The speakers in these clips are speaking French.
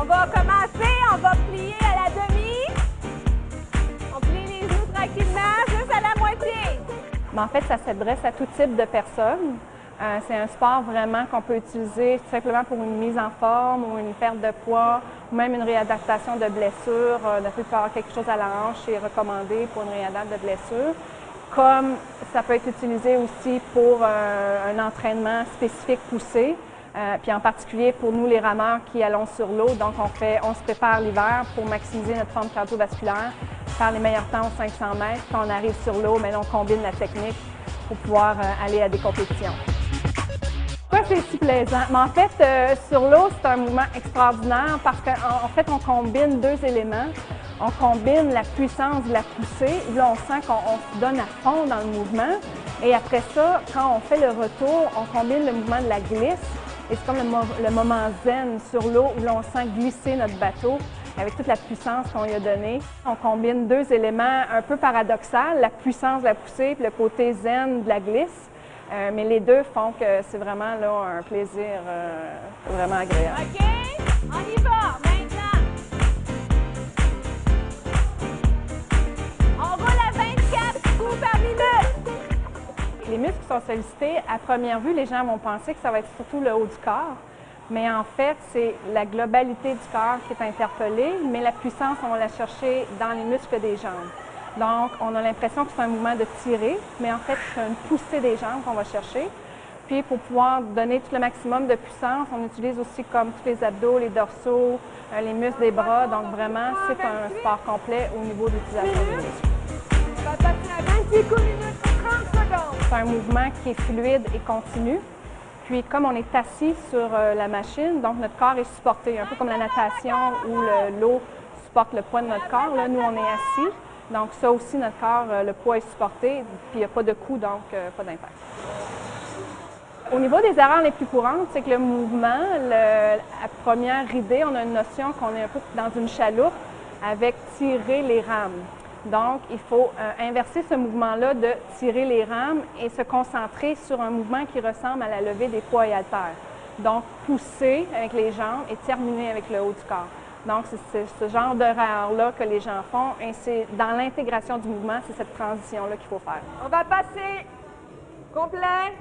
On va commencer, on va plier à la demi. On plie les genoux tranquillement, juste à la moitié. Mais en fait, ça s'adresse à tout type de personnes. C'est un sport vraiment qu'on peut utiliser simplement pour une mise en forme ou une perte de poids ou même une réadaptation de blessure. Il peut y avoir quelque chose à la hanche, c'est recommandé pour une réadaptation de blessure. Comme ça peut être utilisé aussi pour un entraînement spécifique poussé, puis en particulier pour nous les rameurs qui allons sur l'eau. Donc on se prépare l'hiver pour maximiser notre forme cardiovasculaire, faire les meilleurs temps aux 500 mètres. Quand on arrive sur l'eau, mais on combine la technique pour pouvoir aller à des compétitions. Pourquoi c'est si plaisant? Mais en fait, sur l'eau, c'est un mouvement extraordinaire parce qu'en fait, on combine deux éléments. On combine la puissance de la poussée. Là, on sent qu'on se donne à fond dans le mouvement. Et après ça, quand on fait le retour, on combine le mouvement de la glisse. Et c'est comme le moment zen sur l'eau où là, on sent glisser notre bateau avec toute la puissance qu'on lui a donnée. On combine deux éléments un peu paradoxaux, la puissance de la poussée et le côté zen de la glisse. Mais les deux font que c'est vraiment là, un plaisir vraiment agréable. OK, on y va maintenant. On roule à 24 coups par minute. Les muscles qui sont sollicités, à première vue, les gens vont penser que ça va être surtout le haut du corps. Mais en fait, c'est la globalité du corps qui est interpellée, mais la puissance, on va la chercher dans les muscles des jambes. Donc, on a l'impression que c'est un mouvement de tirer, mais en fait, c'est une poussée des jambes qu'on va chercher. Puis, pour pouvoir donner tout le maximum de puissance, on utilise aussi comme tous les abdos, les dorsaux, les muscles des bras. Donc, vraiment, c'est un sport complet au niveau de l'utilisation des muscles. On va passer à 28 coups minutes pour 30 secondes. C'est un mouvement qui est fluide et continu. Puis, comme on est assis sur la machine, donc notre corps est supporté, un peu comme la natation où l'eau supporte le poids de notre corps. Là, nous, on est assis. Donc, ça aussi, notre corps, le poids est supporté, puis il n'y a pas de coup, donc pas d'impact. Au niveau des erreurs les plus courantes, c'est que le mouvement, à première idée, on a une notion qu'on est un peu dans une chaloupe avec tirer les rames. Donc, il faut inverser ce mouvement-là de tirer les rames et se concentrer sur un mouvement qui ressemble à la levée des poids et haltères. Donc, pousser avec les jambes et terminer avec le haut du corps. Donc, c'est ce genre d'erreur-là que les gens font et c'est dans l'intégration du mouvement, c'est cette transition-là qu'il faut faire. On va passer complet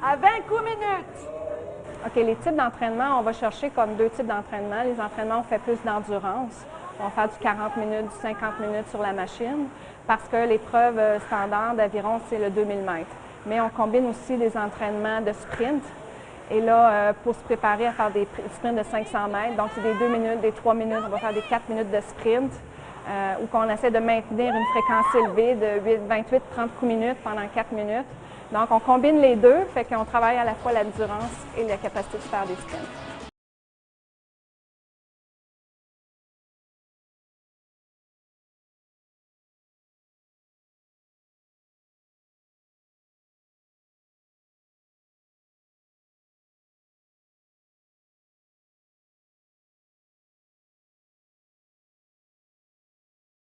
à 20 coups minutes. OK, les types d'entraînement, on va chercher comme deux types d'entraînement. Les entraînements, on fait plus d'endurance. On va faire du 40 minutes, du 50 minutes sur la machine parce que l'épreuve standard d'Aviron, c'est le 2000 mètres. Mais on combine aussi des entraînements de sprint. Et là, pour se préparer à faire des sprints de 500 mètres, donc c'est des 2 minutes, des 3 minutes, on va faire des 4 minutes de sprint où on essaie de maintenir une fréquence élevée de 28-30 coups minutes pendant 4 minutes. Donc, on combine les deux, fait qu'on travaille à la fois l'endurance et la capacité de faire des sprints.